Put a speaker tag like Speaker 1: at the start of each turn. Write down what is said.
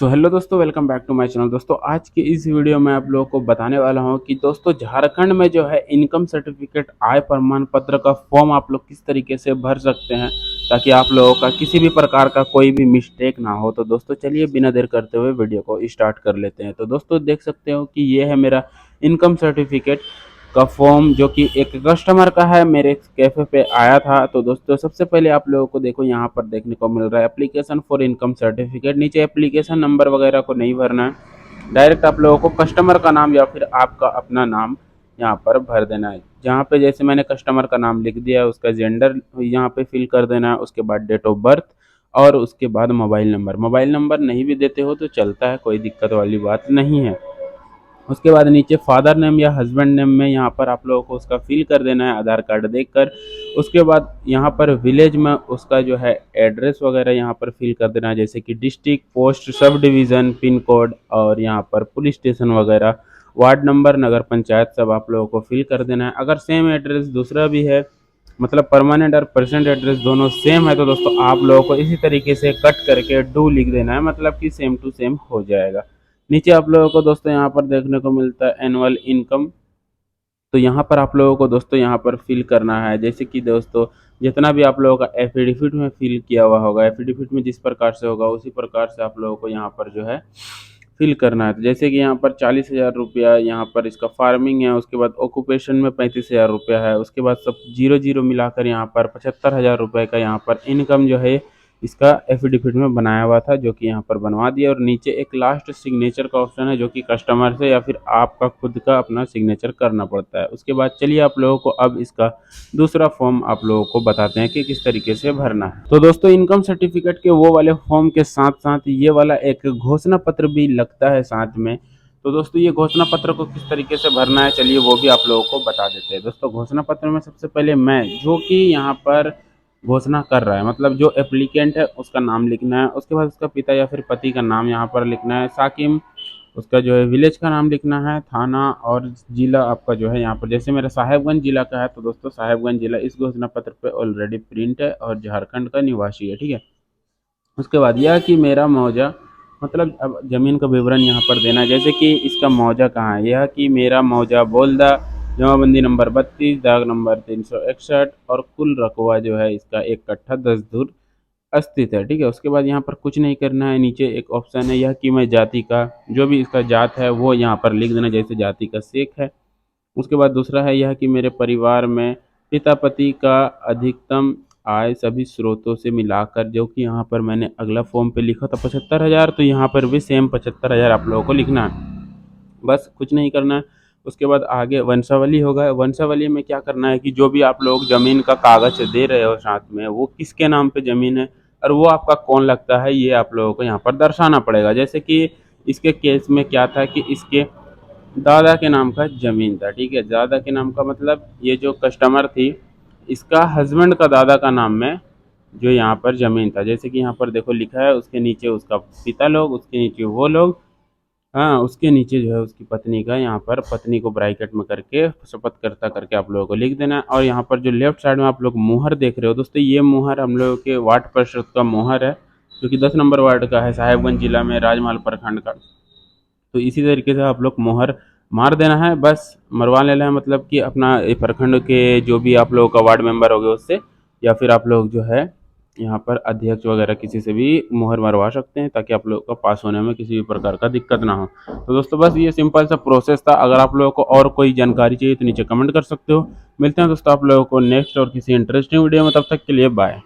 Speaker 1: तो हेलो दोस्तों, welcome back to my channel. दोस्तों आज की इस वीडियो में आप लोगों को बताने वाला हूं कि दोस्तों झारखंड में जो है इनकम सर्टिफिकेट आय प्रमाण पत्र का फॉर्म आप लोग किस तरीके से भर सकते हैं ताकि आप लोगों का किसी भी प्रकार का कोई भी मिस्टेक ना हो। तो दोस्तों चलिए बिना देर करते हुए वीडियो को स्टार्ट कर लेते हैं। तो दोस्तों देख सकते हो कि ये है मेरा इनकम सर्टिफिकेट का फॉर्म जो कि एक कस्टमर का है, मेरे कैफे पे आया था। तो दोस्तों सबसे पहले आप लोगों को देखो यहाँ पर देखने को मिल रहा है एप्लीकेशन फॉर इनकम सर्टिफिकेट। नीचे एप्लीकेशन नंबर वगैरह को नहीं भरना है, डायरेक्ट आप लोगों को कस्टमर का नाम या फिर आपका अपना नाम यहाँ पर भर देना है। जहाँ पे जैसे मैंने कस्टमर का नाम लिख दिया, उसका जेंडर यहाँ पे फिल कर देना है, उसके बाद डेट ऑफ बर्थ और उसके बाद मोबाइल नंबर नहीं भी देते हो तो चलता है, कोई दिक्कत वाली बात नहीं है। उसके बाद नीचे फादर नेम या हस्बैंड नेम में यहाँ पर आप लोगों को उसका फिल कर देना है आधार कार्ड देखकर। उसके बाद यहाँ पर विलेज में उसका जो है एड्रेस वगैरह यहाँ पर फिल कर देना है, जैसे कि district, post, sub division, pin code और यहाँ पर पुलिस स्टेशन वगैरह, वार्ड नंबर, नगर पंचायत सब आप लोगों को फिल कर देना है। अगर सेम एड्रेस दूसरा भी है, मतलब परमानेंट और प्रेजेंट एड्रेस दोनों सेम है, तो दोस्तों आप लोगों को इसी तरीके से कट करके डू लिख देना है, मतलब कि सेम टू सेम हो जाएगा। नीचे आप लोगों को दोस्तों यहाँ पर देखने को मिलता है एनुअल इनकम। तो यहाँ पर आप लोगों को दोस्तों यहाँ पर फिल करना है, जैसे कि दोस्तों जितना भी आप लोगों का एफिडेविट में फिल किया हुआ होगा, एफिडेविट में जिस प्रकार से होगा उसी प्रकार से आप लोगों को यहाँ पर जो है फिल करना है। तो जैसे कि यहाँ पर 40,000 रुपया यहाँ पर इसका फार्मिंग है, उसके बाद ऑक्यूपेशन में 35,000 रुपया है, उसके बाद सब जीरो जीरो मिलाकर यहाँ पर 75,000 रुपये का यहाँ पर इनकम जो है इसका एफिडेविट में बनाया हुआ था, जो कि यहाँ पर बनवा दिया। और नीचे एक लास्ट सिग्नेचर का ऑप्शन है, जो कि कस्टमर से या फिर आपका खुद का अपना सिग्नेचर करना पड़ता है। उसके बाद चलिए आप लोगों को अब इसका दूसरा फॉर्म आप लोगों को बताते हैं कि किस तरीके से भरना है। तो दोस्तों इनकम सर्टिफिकेट के वो वाले फॉर्म के साथ साथ ये वाला एक घोषणा पत्र भी लगता है साथ में। तो दोस्तों ये घोषणा पत्र को किस तरीके से भरना है, चलिए वो भी आप लोगों को बता देते हैं। दोस्तों घोषणा पत्र में सबसे पहले मैं जो कि यहाँ पर घोषणा कर रहा है, मतलब जो एप्लीकेंट है उसका नाम लिखना है। उसके बाद उसका पिता या फिर पति का नाम यहाँ पर लिखना है, साकिम उसका जो है विलेज का नाम लिखना है, थाना और जिला आपका जो है यहाँ पर, जैसे मेरा साहेबगंज जिला का है तो दोस्तों साहेबगंज जिला इस घोषणा पत्र पे ऑलरेडी प्रिंट है और झारखंड का निवासी है, ठीक है। उसके बाद यह कि मेरा मौजा, मतलब अब ज़मीन का विवरण यहाँ पर देना है, जैसे कि इसका मौजा कहाँ है, यह कि मेरा मौजा बोलदा, जमाबंदी नंबर 32, दाग नंबर 361 और कुल रकबा जो है इसका 1 कट्ठा 10 धुर स्थित है, ठीक है। उसके बाद यहाँ पर कुछ नहीं करना है। नीचे एक ऑप्शन है यह कि मैं जाति का, जो भी इसका जात है वो यहाँ पर लिख देना, जैसे जाति का शेख है। उसके बाद दूसरा है यह कि मेरे परिवार में पिता पति का अधिकतम आय सभी स्रोतों से मिलाकर, जो कि यहाँ पर मैंने अगला फॉर्म पे लिखा था 75,000, तो यहाँ पर भी सेम 75,000 आप लोगों को लिखना है, बस कुछ नहीं करना है। उसके बाद आगे वंशावली होगा। वंशावली में क्या करना है कि जो भी आप लोग ज़मीन का कागज़ दे रहे हो साथ में, वो किसके नाम पे ज़मीन है और वो आपका कौन लगता है, ये आप लोगों को यहाँ पर दर्शाना पड़ेगा। जैसे कि इसके केस में क्या था कि इसके दादा के नाम का ज़मीन था, ठीक है। दादा के नाम का मतलब ये जो कस्टमर थी इसका हस्बैंड का दादा का नाम में जो यहाँ पर ज़मीन था, जैसे कि यहाँ पर देखो लिखा है, उसके नीचे उसका पिता लोग, उसके नीचे वो लोग, हाँ उसके नीचे जो है उसकी पत्नी का, यहाँ पर पत्नी को ब्रैकेट में करके शपथकर्ता करके आप लोगों को लिख देना है। और यहाँ पर जो लेफ्ट साइड में आप लोग मुहर देख रहे हो दोस्तों, ये मुहर हम लोगों के वार्ड परिषद का मुहर है, जो कि 10 नंबर वार्ड का है, साहेबगंज जिला में, राजमहल प्रखंड का। तो इसी तरीके से आप लोग मोहर मार देना है, बस मरवा लेना है, मतलब कि अपना प्रखंड के जो भी आप लोगों का वार्ड मेंबर हो गए उससे, या फिर आप लोग जो है यहाँ पर अध्यक्ष वगैरह किसी से भी मोहर मरवा सकते हैं, ताकि आप लोगों का पास होने में किसी भी प्रकार का दिक्कत ना हो। तो दोस्तों बस ये सिंपल सा प्रोसेस था। अगर आप लोगों को और कोई जानकारी चाहिए तो नीचे कमेंट कर सकते हो। मिलते हैं दोस्तों आप लोगों को नेक्स्ट और किसी इंटरेस्टिंग वीडियो में, तब तक के लिए बाय।